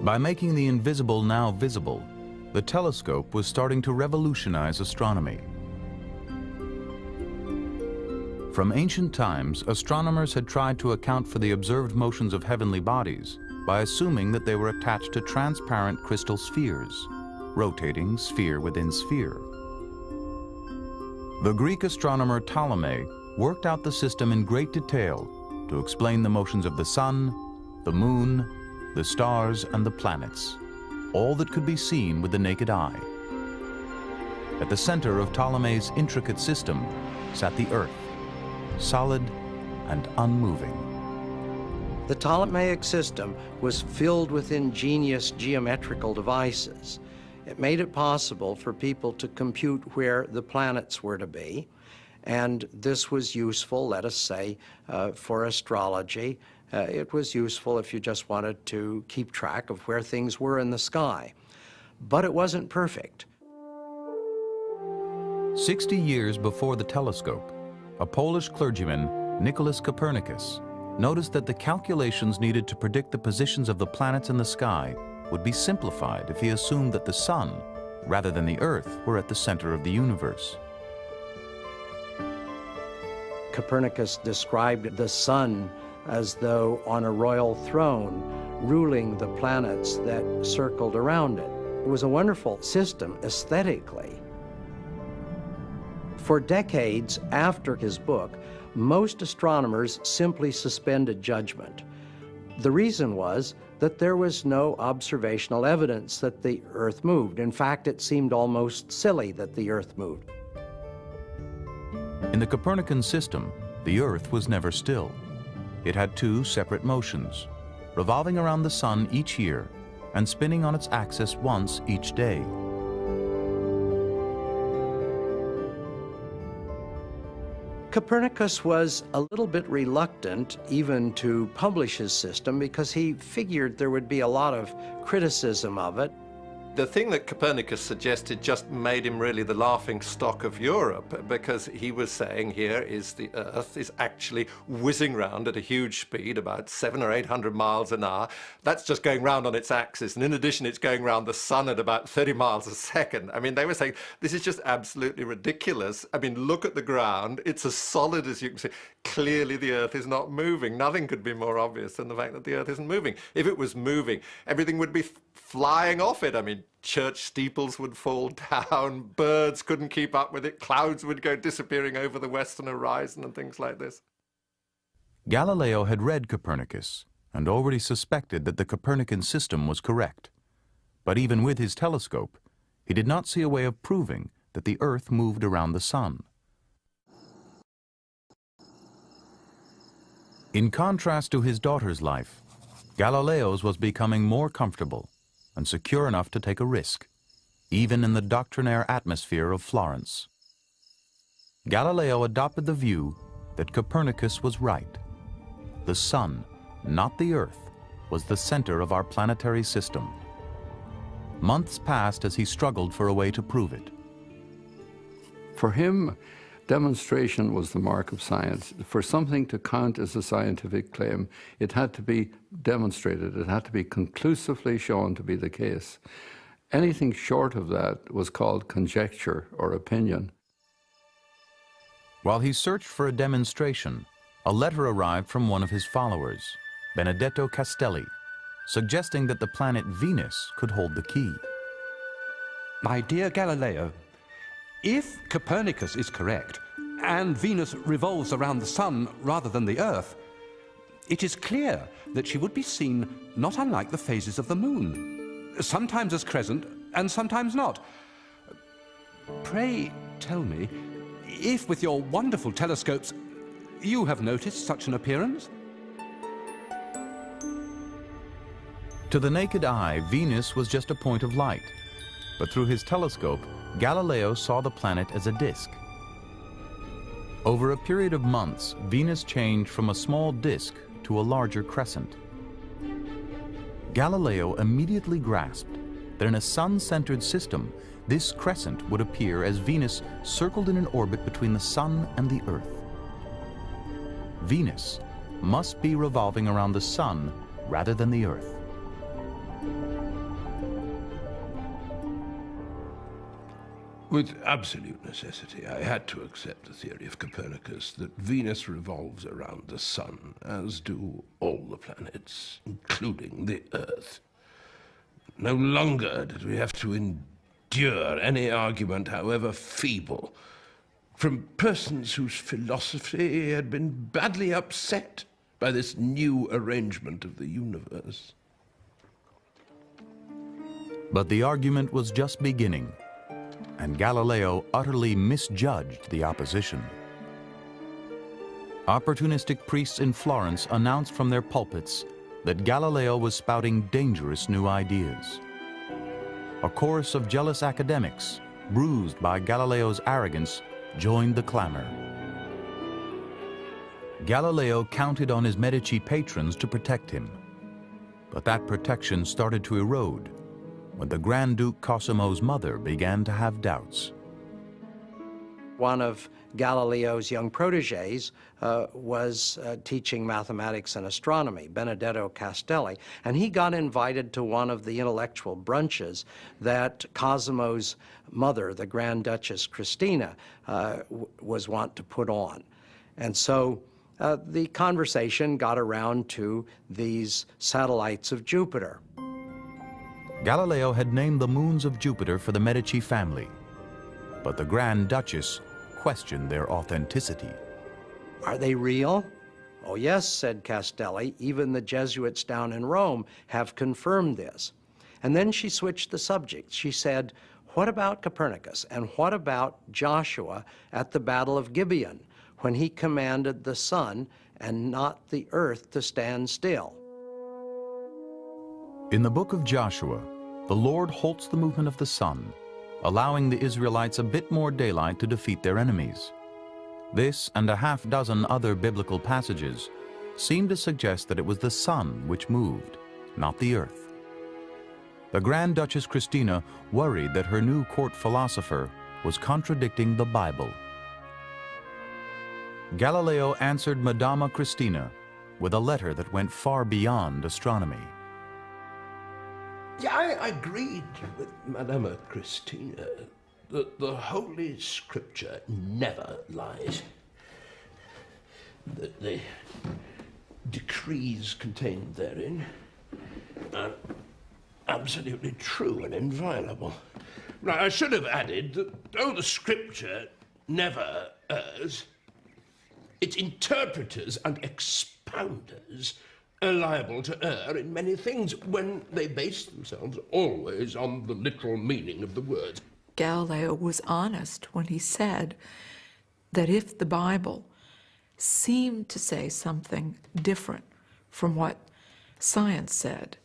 By making the invisible now visible, the telescope was starting to revolutionize astronomy. From ancient times, astronomers had tried to account for the observed motions of heavenly bodies by assuming that they were attached to transparent crystal spheres, rotating sphere within sphere. The Greek astronomer Ptolemy worked out the system in great detail to explain the motions of the sun, the moon, the stars, and the planets, all that could be seen with the naked eye. At the center of Ptolemy's intricate system sat the Earth, solid and unmoving. The Ptolemaic system was filled with ingenious geometrical devices. It made it possible for people to compute where the planets were to be, and this was useful, let us say, for astrology. It was useful if you just wanted to keep track of where things were in the sky. But it wasn't perfect. 60 years before the telescope, a Polish clergyman, Nicholas Copernicus, noticed that the calculations needed to predict the positions of the planets in the sky would be simplified if he assumed that the sun, rather than the Earth, were at the center of the universe. Copernicus described the sun as though on a royal throne, ruling the planets that circled around it. It was a wonderful system aesthetically. For decades after his book, most astronomers simply suspended judgment. The reason was that there was no observational evidence that the Earth moved. In fact, it seemed almost silly that the Earth moved. In the Copernican system, the Earth was never still. It had two separate motions, revolving around the sun each year and spinning on its axis once each day. Copernicus was a little bit reluctant even to publish his system because he figured there would be a lot of criticism of it. The thing that Copernicus suggested just made him really the laughing stock of Europe, because he was saying here is the Earth is actually whizzing round at a huge speed, about 700 or 800 miles an hour. That's just going round on its axis, and in addition it's going round the sun at about 30 miles a second. I mean, they were saying this is just absolutely ridiculous. I mean, look at the ground, it's as solid as you can see. Clearly the Earth is not moving. Nothing could be more obvious than the fact that the Earth isn't moving. If it was moving, everything would be flying off it. I mean, church steeples would fall down, birds couldn't keep up with it, clouds would go disappearing over the western horizon and things like this. Galileo had read Copernicus and already suspected that the Copernican system was correct. But even with his telescope, he did not see a way of proving that the Earth moved around the sun. In contrast to his daughter's life, Galileo's was becoming more comfortable and secure enough to take a risk, even in the doctrinaire atmosphere of Florence. Galileo adopted the view that Copernicus was right. The sun, not the Earth, was the center of our planetary system. Months passed as he struggled for a way to prove it. For him, demonstration was the mark of science. For something to count as a scientific claim, it had to be demonstrated. It had to be conclusively shown to be the case. Anything short of that was called conjecture or opinion. While he searched for a demonstration, a letter arrived from one of his followers, Benedetto Castelli, suggesting that the planet Venus could hold the key. My dear Galileo, if Copernicus is correct, and Venus revolves around the sun rather than the Earth, it is clear that she would be seen not unlike the phases of the moon, sometimes as crescent and sometimes not. Pray tell me, if with your wonderful telescopes you have noticed such an appearance? To the naked eye, Venus was just a point of light, but through his telescope, Galileo saw the planet as a disk. Over a period of months, Venus changed from a small disk to a larger crescent. Galileo immediately grasped that in a sun-centered system, this crescent would appear as Venus circled in an orbit between the sun and the Earth. Venus must be revolving around the sun rather than the Earth. With absolute necessity, I had to accept the theory of Copernicus that Venus revolves around the sun, as do all the planets, including the Earth. No longer did we have to endure any argument, however feeble, from persons whose philosophy had been badly upset by this new arrangement of the universe. But the argument was just beginning, and Galileo utterly misjudged the opposition. Opportunistic priests in Florence announced from their pulpits that Galileo was spouting dangerous new ideas. A chorus of jealous academics, bruised by Galileo's arrogance, joined the clamor. Galileo counted on his Medici patrons to protect him, but that protection started to erode when the Grand Duke Cosimo's mother began to have doubts. One of Galileo's young proteges was teaching mathematics and astronomy, Benedetto Castelli, and he got invited to one of the intellectual brunches that Cosimo's mother, the Grand Duchess Christina, was wont to put on. And so the conversation got around to these satellites of Jupiter. Galileo had named the moons of Jupiter for the Medici family, but the Grand Duchess questioned their authenticity. Are they real? Oh yes, said Castelli, even the Jesuits down in Rome have confirmed this. And then she switched the subject. She said, what about Copernicus? And what about Joshua at the Battle of Gibeon, when he commanded the sun and not the earth to stand still? In the book of Joshua, the Lord halts the movement of the sun, allowing the Israelites a bit more daylight to defeat their enemies. This and a half dozen other biblical passages seem to suggest that it was the sun which moved, not the earth. The Grand Duchess Christina worried that her new court philosopher was contradicting the Bible. Galileo answered Madama Christina with a letter that went far beyond astronomy. Yeah, I agreed with Madama Christina that the Holy Scripture never lies. That the decrees contained therein are absolutely true and inviolable. Now, I should have added that though the Scripture never errs, its interpreters and expounders are liable to err in many things when they base themselves always on the literal meaning of the words. Galileo was honest when he said that if the Bible seemed to say something different from what science said,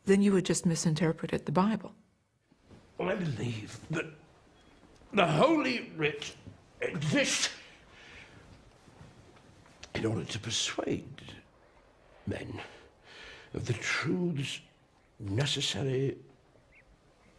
then you had just misinterpreted the Bible. I believe that the Holy Writ exists in order to persuade men of the truths necessary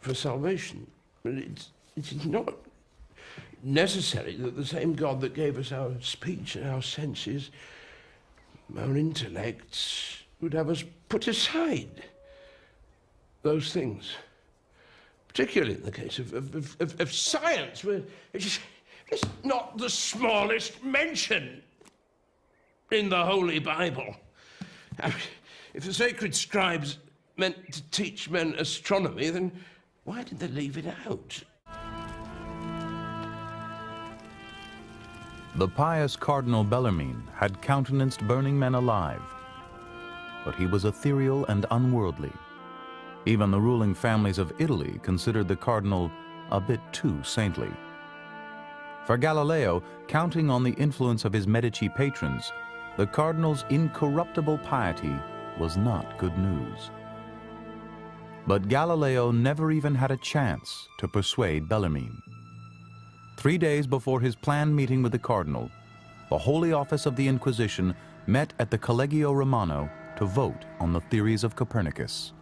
for salvation. It's not necessary that the same God that gave us our speech and our senses, our intellects, would have us put aside those things. Particularly in the case of science, where it's not the smallest mention in the Holy Bible. If the sacred scribes meant to teach men astronomy, then why did they leave it out? The pious Cardinal Bellarmine had countenanced burning men alive, but he was ethereal and unworldly. Even the ruling families of Italy considered the cardinal a bit too saintly. For Galileo, counting on the influence of his Medici patrons, the cardinal's incorruptible piety was not good news. But Galileo never even had a chance to persuade Bellarmine. 3 days before his planned meeting with the cardinal, the Holy Office of the Inquisition met at the Collegio Romano to vote on the theories of Copernicus.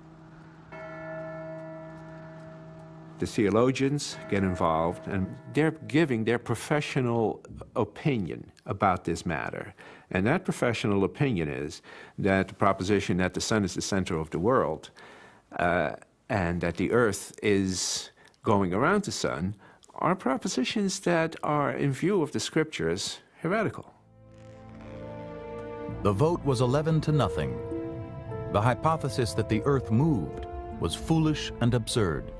The theologians get involved, and they're giving their professional opinion about this matter. And that professional opinion is that the proposition that the sun is the center of the world and that the earth is going around the sun are propositions that are, in view of the scriptures, heretical. The vote was 11-0. The hypothesis that the earth moved was foolish and absurd.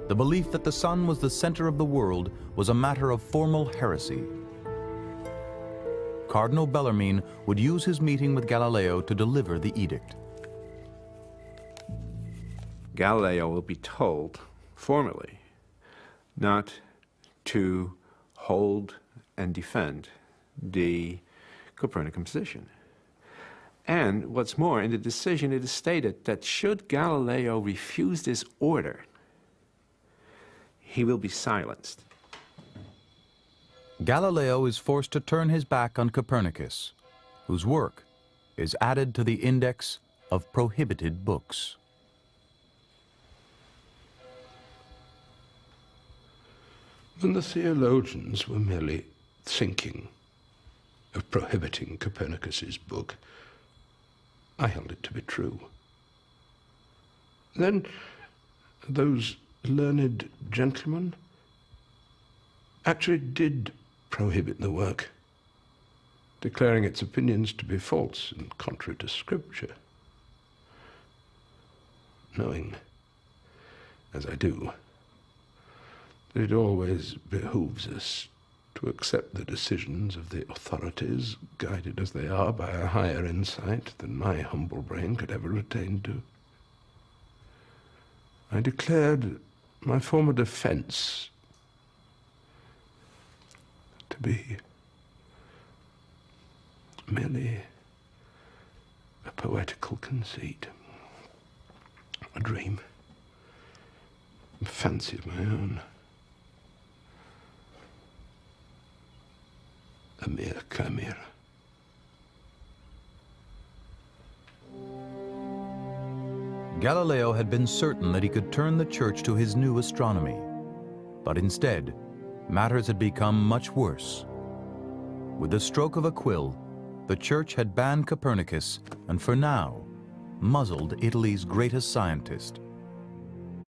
The belief that the sun was the center of the world was a matter of formal heresy. Cardinal Bellarmine would use his meeting with Galileo to deliver the edict. Galileo will be told, formally, not to hold and defend the Copernican position. And what's more, in the decision it is stated that should Galileo refuse this order, he will be silenced. Galileo is forced to turn his back on Copernicus, whose work is added to the index of prohibited books. When the theologians were merely thinking of prohibiting Copernicus's book, I held it to be true. Then those learned gentlemen actually did prohibit the work, declaring its opinions to be false and contrary to Scripture, knowing, as I do, that it always behooves us to accept the decisions of the authorities, guided as they are by a higher insight than my humble brain could ever attain to. I declared my former defense to be merely a poetical conceit, a dream, a fancy of my own, a mere chimera. Galileo had been certain that he could turn the church to his new astronomy, but instead, matters had become much worse. With the stroke of a quill, the church had banned Copernicus and, for now, muzzled Italy's greatest scientist.